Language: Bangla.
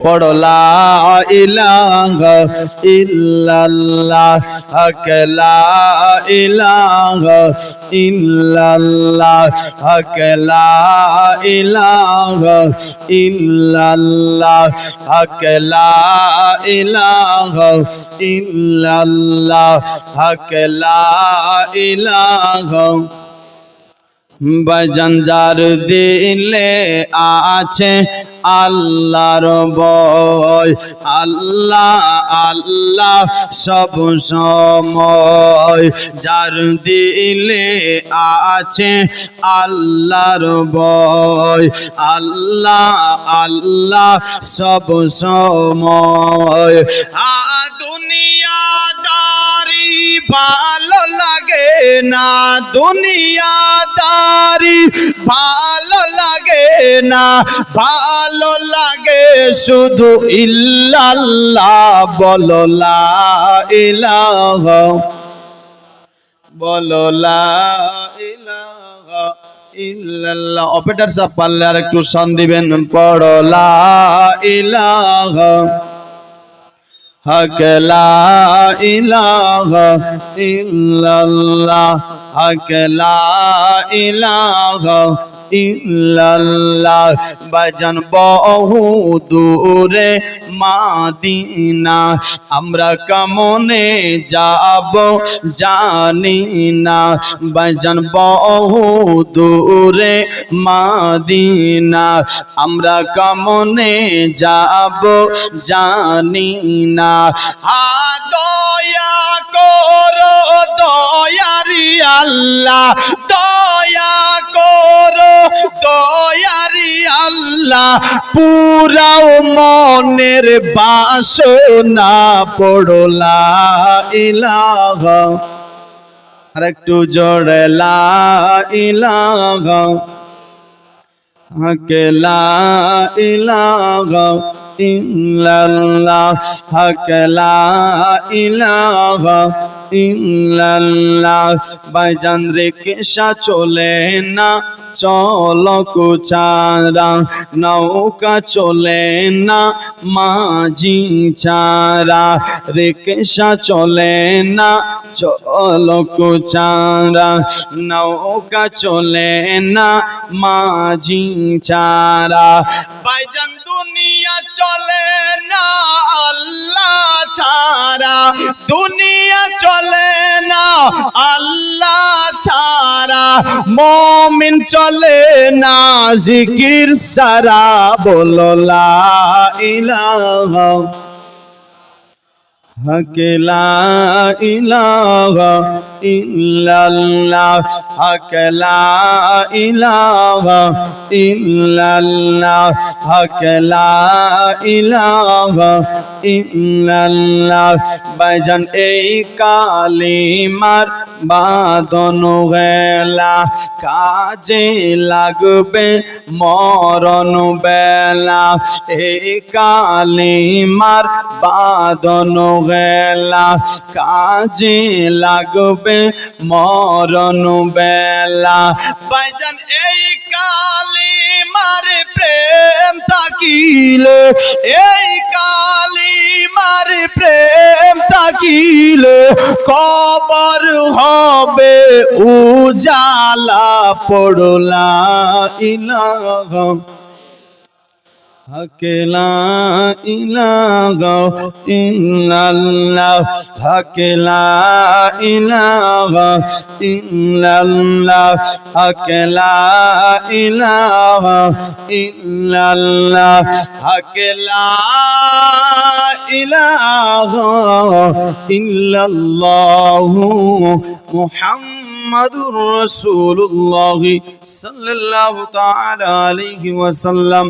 পড়ো লা ইলাহা ইল্লাল্লাহ হক লা ইলাহা ইল্লাল্লাহ হক লা ইলাহা ইল্লাল্লাহ হক লা ইলাহা ইল্লাল্লাহ হক লা ইলাহা। ভাইজান যার দিলে আছে আল্লাহর ভয়, আল্লাহ আল্লাহ সব সময়, যার দিলে আছে আল্লাহর ভয়, আল্লাহ আল্লাহ সব সময়। দুনিয়াদারি ভালো লাগে না, দুনিয়াদারি ভালো লাগে না, ভালো লাগে শুধু ইল্লাল্লাহ। বলো লা ইলাহা, বলো লা ইলাহা ইল্লাল্লাহ। অপারেটর সাহেব পারলে আর একটু শান দিবেন। পড়ো লা ইলাহা হক লা ইলাহা ইল্লাল্লাহ হক লা ইলাহা ইল্লাল্লাহ। ভাইজান বহু দূরে মাদিনা, আমরা কেমনে যাব জানি না। ভাইজান বহু দূরে মাদিনা, আমরা কেমনে যাব জানি না। দয়া করো দয়ারি আল্লাহ, দয়া করো দয়ারি আল্লাহ, পুরাও মনের বাসনা। পড়ো লা ইলাহা, আর একটু জোরে লা ইলাহা হক লা ইলাহা ইল্লাল্লাহ হক লা ইলাহা ইল্লাল্লাহ। ভাইজান রিকশা চলে না চলক ছাড়া, নৌকা চলে না মাঝি ছাড়া, রিকশা চলে না চলক ছাড়া, নৌকা চলে না মাঝি ছাড়া। ভাইজান দুনিয়া চলে না আল্লাহ ছাড়া, দুনিয়া চলে না আল্লাহ ছাড়া, মুমিন চলে না জিকির সারা। বলো লা ইলাহা হক লা ইলাহা ইল্লাল্লাহ হক লা ইলাহা ইল্লাল্লাহ হক লা ইলাহা ইল্লাল্লাহ। ভাইজান এই কালিমার বাঁধন গেলা কাজে লাগবে মরণ বেলা, এই কালিমার বাঁধন গেলা কাজে লাগবে মরণ বেলা। ভাইজান এই কালিমার প্রেম থাকিলে, এই কালিমার প্রেম থাকিলে কবর হবে উজালা। পড়ো লা ইলাহা হক লা ইলাহা ইল্লাল্লাহ হক লা ইলাহা ইল্লাল্লাহ হক লা ইলাহা ইল্লাল্লাহ হক লা ইলাহা ইল্লাল্লাহ মুহাম্মাদুর রাসূলুল্লাহ সাল্লাল্লাহু তাআলা আলাইহি ওয়াসাল্লাম।